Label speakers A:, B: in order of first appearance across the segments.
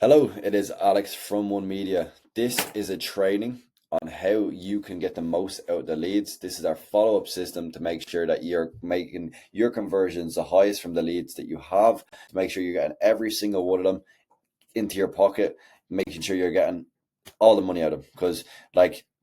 A: Hello, it is Alex from 1Media. This is a training on how you can get the most out of the leads. This is our follow-up system to make sure that you're making your conversions the highest from the leads that you have, to make sure you're getting every single one of them into your pocket, making sure you're getting all the money out of them. Because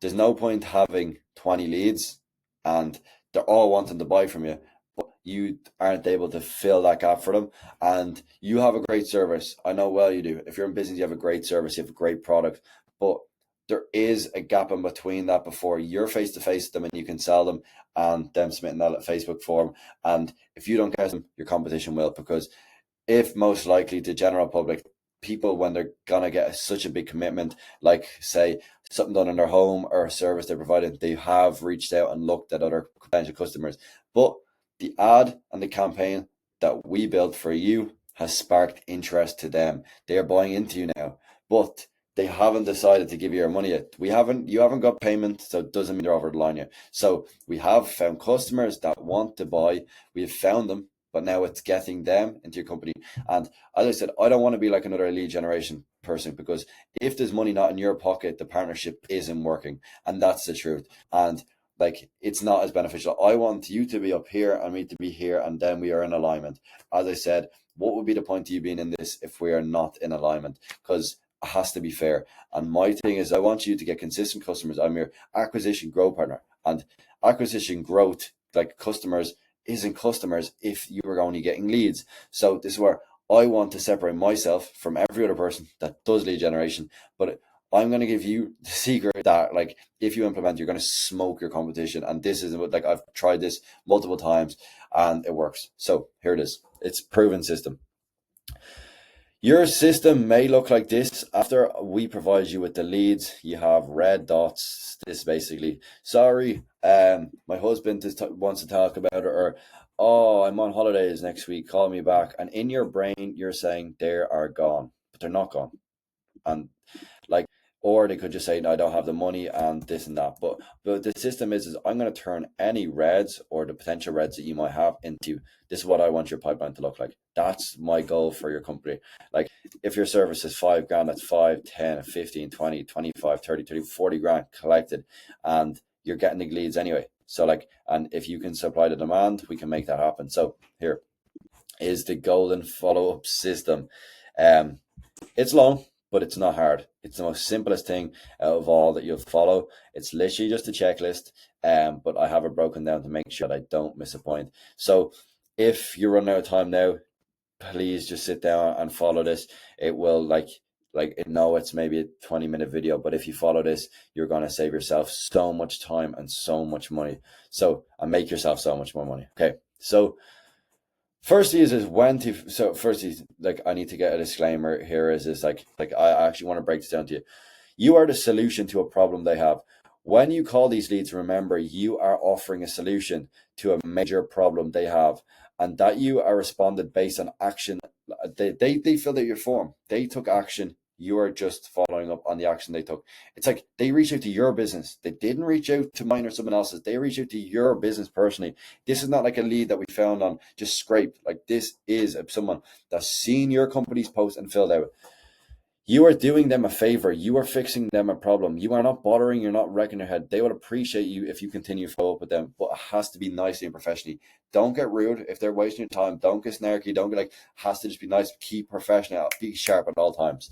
A: there's no point having 20 leads and they're all wanting to buy from you, but you aren't able to fill that gap for them. And you have a great service. I know well you do. If you're in business, you have a great service, you have a great product, but there is a gap in between that before you're face to face with them and you can sell them and them submitting that Facebook form. And if you don't get them, your competition will, because if most likely the general public, people when they're gonna get such a big commitment, like say something done in their home or a service they're providing, they have reached out and looked at other potential customers. But the ad and the campaign that we built for you has sparked interest to them. They are buying into you now, but they haven't decided to give you your money yet. You haven't got payment, so it doesn't mean they're over the line yet. So we have found customers that want to buy. We have found them, but now it's getting them into your company. And as I said, I don't want to be like another lead generation person, because if there's money not in your pocket, the partnership isn't working. And that's the truth. And it's not as beneficial. I want you to be up here and me to be here, and then we are in alignment. As I said, what would be the point of you being in this if we are not in alignment? Because it has to be fair. And my thing is, I want you to get consistent customers. I'm your acquisition growth partner. And acquisition growth, like customers, isn't customers if you are only getting leads. So this is where I want to separate myself from every other person that does lead generation. But I'm going to give you the secret that, if you implement, you're going to smoke your competition. And this is what, I've tried this multiple times and it works. So here it is. It's proven system. Your system may look like this. After we provide you with the leads, you have red dots. This basically, sorry, my husband wants to talk about it, or oh, I'm on holidays next week, call me back. And in your brain, you're saying they are gone, but they're not gone. And like, or they could just say, no, I don't have the money and this and that. But the system is I'm going to turn any reds or the potential reds that you might have into, this is what I want your pipeline to look like. That's my goal for your company. Like, if your service is 5 grand, that's 5, 10, 15, 20, 25, 30, 30, 40 grand collected, and you're getting the leads anyway. So and if you can supply the demand, we can make that happen. So here is the golden follow-up system. It's long, but it's not hard. It's the most simplest thing out of all that you'll follow. It's literally just a checklist, but I have it broken down to make sure that I don't miss a point. So if you're running out of time now, please just sit down and follow this. It will no, it's maybe a 20-minute video, but if you follow this, you're going to save yourself so much time and so much money. So, and make yourself so much more money. Okay. So firstly is when to, so firstly, I need to get a disclaimer here, is this I actually want to break this down to you. You are the solution to a problem they have. When you call these leads, remember, you are offering a solution to a major problem they have, and that you are responded based on action. They filled out your form. They took action. You are just following up on the action they took. It's like they reached out to your business. They didn't reach out to mine or someone else's. They reached out to your business personally. This is not like a lead that we found on just scrape. Like, this is someone that's seen your company's post and filled out. You are doing them a favor. You are fixing them a problem. You are not bothering. You're not wrecking their head. They would appreciate you if you continue to follow up with them, but it has to be nicely and professionally. Don't get rude if they're wasting your time. Don't get snarky. Don't get has to just be nice. Keep professional. Be sharp at all times.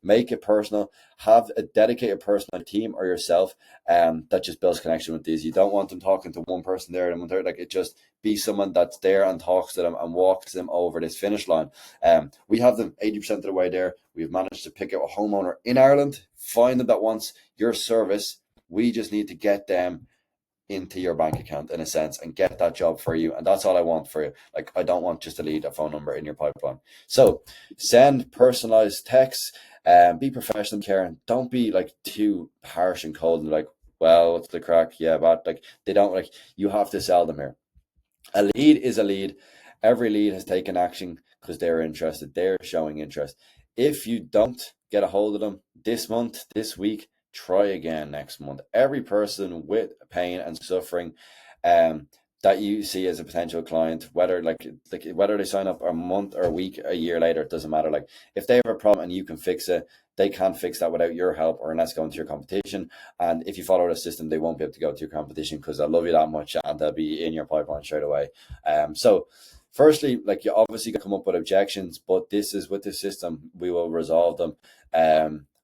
A: Make it personal. Have a dedicated person on the team or yourself that just builds connection with these. You don't want them talking to one person there and one there. It just be someone that's there and talks to them and walks them over this finish line. We have them 80% of the way there. We've managed to pick out a homeowner in Ireland, find them that wants your service. We just need to get them into your bank account, in a sense, and get that job for you. And that's all I want for you. I don't want just a lead, a phone number in your pipeline. So send personalized texts, be professional, caring. Don't be too harsh and cold and well, what's the crack? Yeah, but they don't you have to sell them here. A lead is a lead. Every lead has taken action because they're interested. They're showing interest. If you don't get a hold of them this month, this week, try again next month. Every person with pain and suffering, that you see as a potential client, whether whether they sign up a month or a week, a year later, it doesn't matter. Like if they have a problem and you can fix it, they can't fix that without your help or unless going to your competition. And if you follow the system, they won't be able to go to your competition because they'll love you that much and they'll be in your pipeline straight away. So firstly, like you obviously come up with objections, but this is with the system, we will resolve them.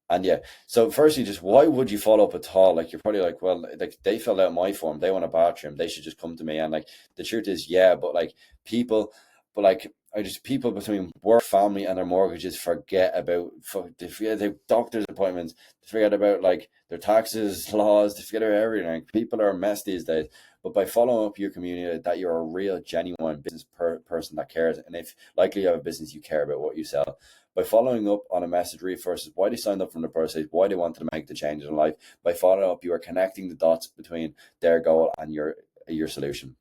A: And yeah, so firstly, just why would you follow up at all? Like you're probably like, well, like they filled out my form, they want a bathroom, they should just come to me. And like the truth is, yeah, but like people, but like I just people between work, family, and their mortgages forget about they forget their doctor's appointments, they forget about like their taxes, laws, they forget about everything. Like, people are a mess these days. But by following up your community, that you're a real, genuine business person that cares, and if likely you have a business, you care about what you sell. By following up on a message reinforces why they signed up from the first place, why they wanted to make the change in life. By following up, you are connecting the dots between their goal and your solution.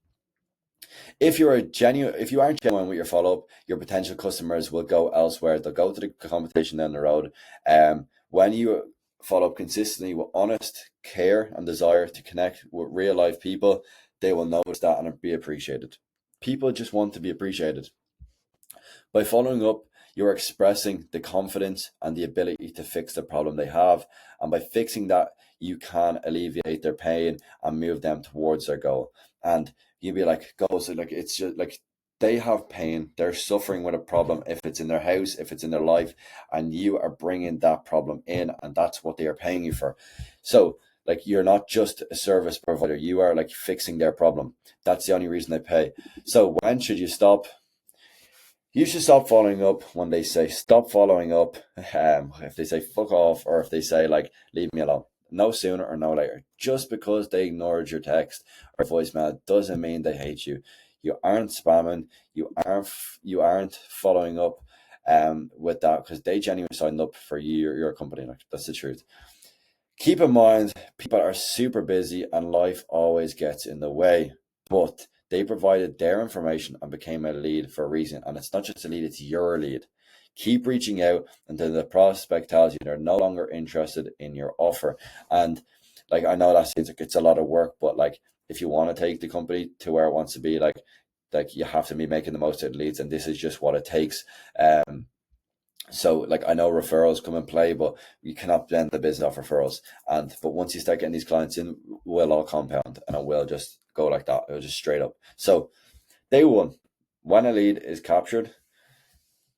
A: If you aren't genuine with your follow up, your potential customers will go elsewhere. They'll go to the competition down the road. When you follow up consistently with honest care and desire to connect with real life people, they will notice that and be appreciated. People just want to be appreciated. By following up, you're expressing the confidence and the ability to fix the problem they have. And by fixing that, you can alleviate their pain and move them towards their goal. And you'll be like, goals, like it's just like they have pain, they're suffering with a problem, if it's in their house, if it's in their life, and you are bringing that problem in, and that's what they are paying you for. So, like, you're not just a service provider, you are like fixing their problem. That's the only reason they pay. So, when should you stop? You should stop following up when they say stop following up. If they say fuck off, or if they say like leave me alone. No sooner or no later. Just because they ignored your text or voicemail doesn't mean they hate you. You aren't spamming. You aren't following up with that because they genuinely signed up for you or your company. Like, that's the truth. Keep in mind, people are super busy and life always gets in the way, but they provided their information and became a lead for a reason. And it's not just a lead, it's your lead. Keep reaching out until the prospect tells you they're no longer interested in your offer. And like, I know that seems like it's a lot of work, but like, if you want to take the company to where it wants to be, like you have to be making the most of the leads, and this is just what it takes. So like, I know referrals come and play, but you cannot blend the business off referrals. But once you start getting these clients in, we'll all compound and it will just go like that. It'll just straight up. So day one, when a lead is captured,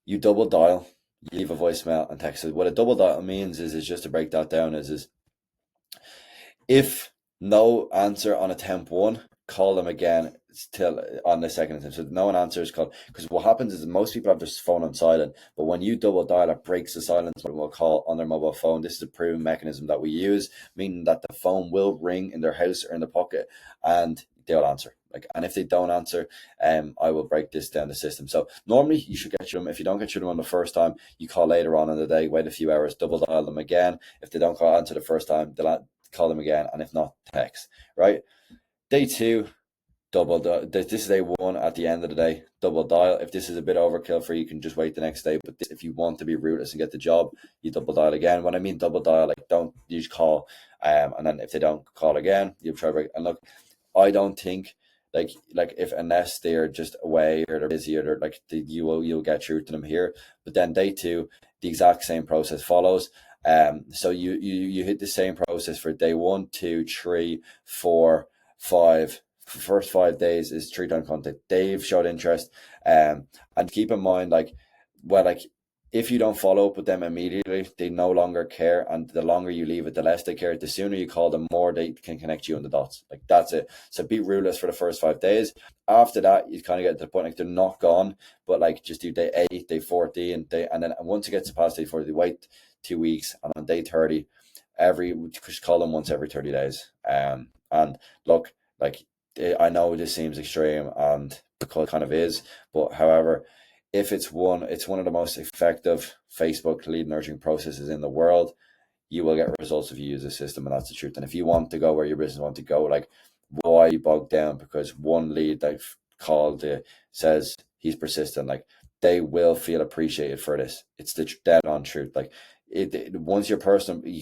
A: you double dial, you leave a voicemail and text it. What a double dial means is just to break that down is if no answer on attempt one, call them again till on the second attempt. So no one answers, call, because what happens is most people have their phone on silent, but when you double dial, it breaks the silence when we'll call on their mobile phone. This is a proven mechanism that we use, meaning that the phone will ring in their house or in the pocket and they'll answer. Like, and if they don't answer, I will break this down the system. So normally you should get through them. If you don't get through them on the first time, you call later on in the day, wait a few hours, double dial them again. If they don't answer the first time, they'll call them again, and if not, text. Right? Day two, double dial. This is day one. At the end of the day, double dial. If this is a bit overkill for you, you can just wait the next day. But if you want to be ruthless and get the job, you double dial again. When I mean double dial, like, don't you just call, and then if they don't call again, you try break. And look, I don't think like if unless they're just away or they're busy or they're like you'll get through to them here. But then day two, the exact same process follows. So you hit the same process for day 1, 2, 3, 4, 5. The first 5 days is 3 times contact. They've showed interest. And keep in mind, like, well, like, if you don't follow up with them immediately, they no longer care. And the longer you leave it, the less they care. The sooner you call them, more they can connect you on the dots. Like, that's it. So be ruthless for the first 5 days. After that, you kind of get to the point, like, they're not gone, but like, just do day 8, day 14, and then once it gets past day 40, wait 2 weeks, and on day 30, just call them once every 30 days. And look, like, I know this seems extreme, and because it kind of is, but however, if it's one of the most effective Facebook lead nurturing processes in the world. You will get results if you use the system, and that's the truth. And if you want to go where your business want to go, like, why be bogged down because one lead they've called says he's persistent? Like, they will feel appreciated for this. It's the dead on truth. Like, Once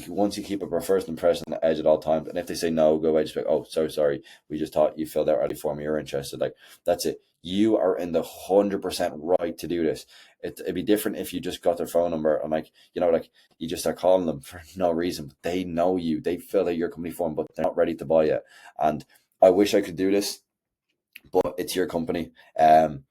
A: once you keep a first impression on the edge at all times, and if they say no, go away, just be like, oh, so sorry, we just thought you filled out already for me, you're interested. Like, that's it. You are in the 100% right to do this. It'd be different if you just got their phone number and, like, like, you just start calling them for no reason. They know you, they fill out your company form, but they're not ready to buy it. And I wish I could do this, but it's your company, and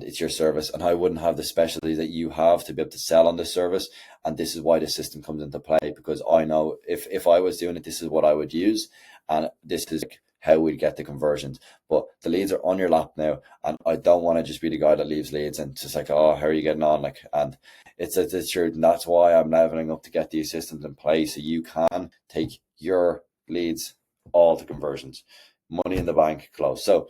A: it's your service, and I wouldn't have the specialty that you have to be able to sell on this service. And this is why the system comes into play, because I know if I was doing it, this is what I would use, and this is how we'd get the conversions. But the leads are on your lap now, and I don't want to just be the guy that leaves leads and just like, oh, how are you getting on? Like, and it's true, and that's why I'm leveling up to get these systems in place so you can take your leads all to conversions, money in the bank, close. So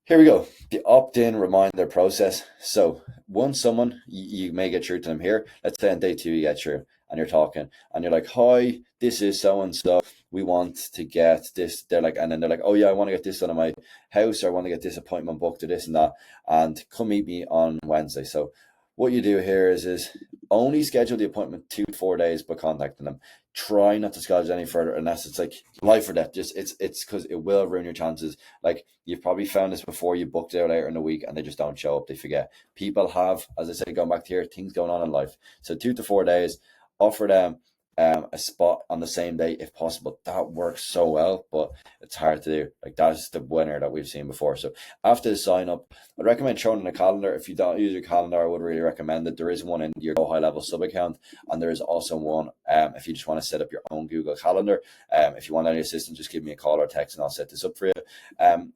A: here we go. The opt-in reminder process. So once someone, you may get through to them here. Let's say on day 2 you get through and you're talking and you're like, hi, this is so-and-so. We want to get this. They're like, and then they're like, oh yeah, I want to get this done in my house, or I want to get this appointment booked or this and that. And come meet me on Wednesday. So what you do here is only schedule the appointment 2 to 4 days by contacting them. Try not to schedule any further unless it's like life or death. Just it's because it will ruin your chances. Like, you've probably found this before. You booked it out later in the week and they just don't show up. They forget. People have, as I said, going back to here, things going on in life. So 2 to 4 days, offer them a spot on the same day if possible. That works so well, but it's hard to do. Like, that's the winner that we've seen before. So after the sign up, I'd recommend showing in a calendar. If you don't use your calendar, I would really recommend it. There is one in your Go High Level sub account, and there is also one if you just want to set up your own Google Calendar. If you want any assistance, just give me a call or text and I'll set this up for you.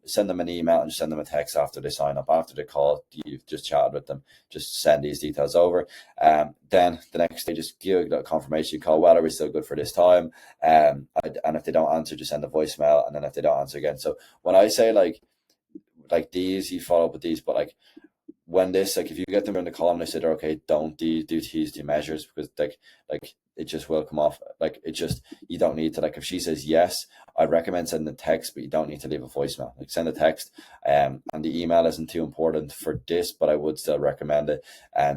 A: Send them an email and just send them a text after they sign up. After the call, you've just chatted with them, just send these details over. Then the next day, just give a confirmation call. Well, are we still good for this time? And if they don't answer, just send a voicemail. And then if they don't answer again. So when I say like these, you follow up with these, but like when this, like if you get them in the call and they say they're okay, don't do these measures, because like it just will come off. Like, it just, you don't need to, like if she says yes, I'd recommend sending a text, but you don't need to leave a voicemail. Like, send a text, and the email isn't too important for this, but I would still recommend it.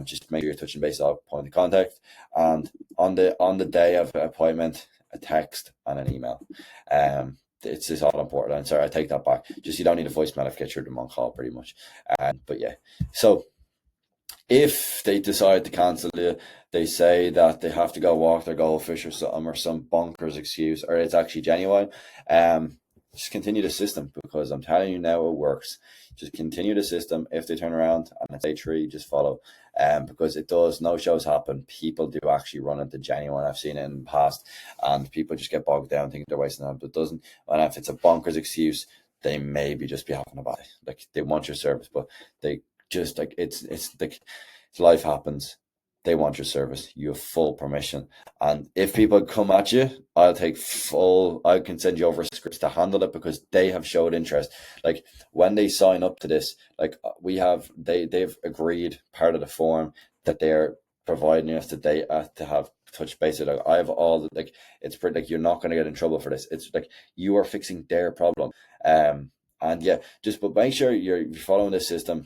A: Just make sure you're touching base on point of contact, and on the day of the appointment, a text and an email. It's just all important. I'm sorry, I take that back. Just, you don't need a voicemail if you get through them on call, pretty much. But yeah, so if they decide to cancel it, they say that they have to go walk their goldfish or something, or some bonkers excuse, or it's actually genuine, just continue the system, because I'm telling you now, it works. Just continue the system. If they turn around and it's day 3, just follow. Because it does. No shows happen. People do actually run into genuine. I've seen it in the past, and people just get bogged down thinking they're wasting time, but it doesn't. And if it's a bonkers excuse, they maybe just be having a bad day. Like, they want your service, but they just, like, it's like, life happens. They want your service. You have full permission. And if people come at you, I can send you over scripts to handle it, because they have showed interest. Like, when they sign up to this, like they've agreed, part of the form, that they're providing us to have touch base. Like, I have all the, like, it's pretty, like, you're not going to get in trouble for this. It's like you are fixing their problem. And yeah, but make sure you're following this system.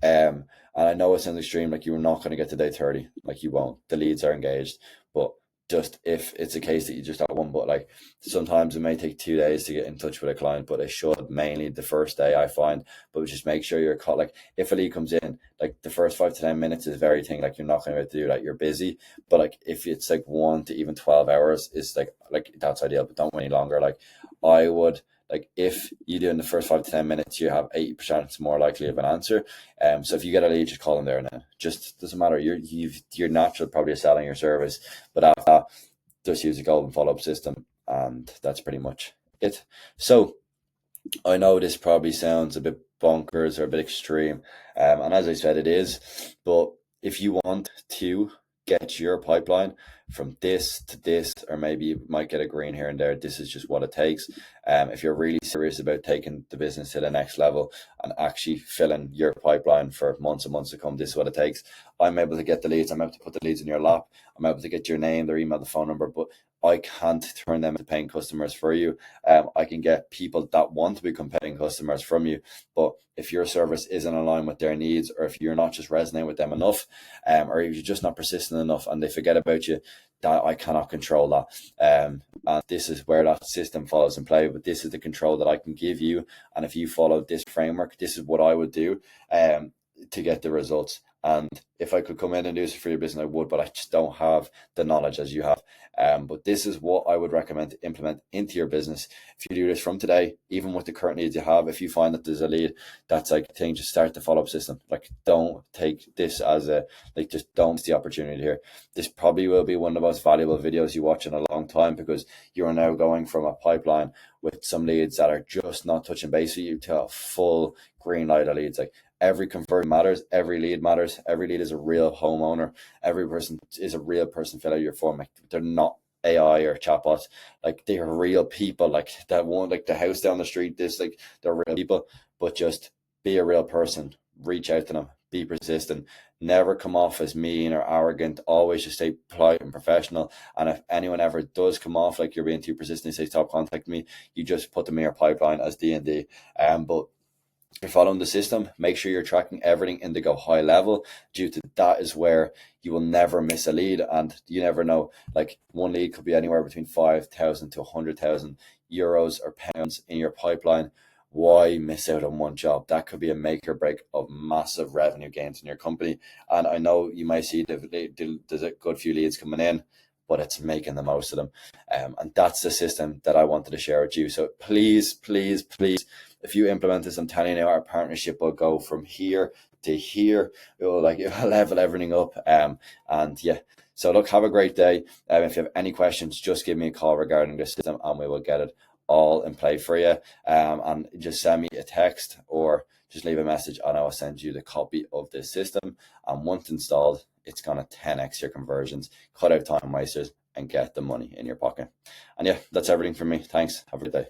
A: And I know it sounds extreme, like you're not going to get to day 30, like you won't. The leads are engaged, but just if it's a case that you just have one, but like sometimes it may take 2 days to get in touch with a client, but it should mainly the first day, I find. But just make sure you're caught. Like, if a lead comes in, like the first 5 to 10 minutes is very thing. Like, you're not going to be able to do that. You're busy, but like if it's like 1 to even 12 hours, is like that's ideal. But don't wait any longer. Like, I would. Like, if you do in the first 5 to 10 minutes, you have 80% more likely of an answer. So if you get a lead, just call them there now. Just doesn't matter. You're natural probably selling your service, but after that, just use a golden follow-up system, and that's pretty much it. So I know this probably sounds a bit bonkers or a bit extreme, and as I said, it is. But if you want to get your pipeline from this to this, or maybe you might get a green here and there, this is just what it takes. If you're really serious about taking the business to the next level and actually filling your pipeline for months and months to come, this is what it takes. I'm able to get the leads. I'm able to put the leads in your lap. I'm able to get your name, their email, the phone number, but I can't turn them into paying customers for you. I can get people that want to become paying customers from you, but if your service isn't aligned with their needs, or if you're not just resonating with them enough, or if you're just not persistent enough and they forget about you, that I cannot control that. And this is where that system follows in play. But this is the control that I can give you, and if you follow this framework, this is what I would do to get the results. And if I could come in and do this for your business, I would, but I just don't have the knowledge as you have. But this is what I would recommend to implement into your business. If you do this from today, even with the current needs you have, if you find that there's a lead that's like thing, just start the follow-up system. Like, don't take this as a, like, just don't miss the opportunity here. This probably will be one of the most valuable videos you watch in a long time, because you are now going from a pipeline with some leads that are just not touching base with you to a full green light of leads. Like, every conversion matters, every lead matters, every lead is a real homeowner, every person is a real person fill out your form. Like, they're not AI or chatbots, like they are real people. Like that one, like the house down the street, this, like, they're real people. But just be a real person, reach out to them, be persistent, never come off as mean or arrogant, always just stay polite and professional. And if anyone ever does come off like you're being too persistent, say stop contacting me, you just put them in your pipeline as D&D. But you're following the system, make sure you're tracking everything in the Go High level. Due to that is where you will never miss a lead, and you never know, like, one lead could be anywhere between 5,000 to 100,000 euros or pounds in your pipeline. Why miss out on one job? That could be a make or break of massive revenue gains in your company. And I know you might see there's a good few leads coming in, but it's making the most of them. And that's the system that I wanted to share with you. So please, please, please, if you implement this, I'm telling you, our partnership will go from here to here. It will level everything up. And yeah, so look, have a great day. If you have any questions, just give me a call regarding this system, and we will get it all in play for you. And just send me a text or just leave a message, and I will send you the copy of this system. And once installed, it's going to 10x your conversions, cut out time wasters, and get the money in your pocket. And yeah, that's everything from me. Thanks. Have a good day.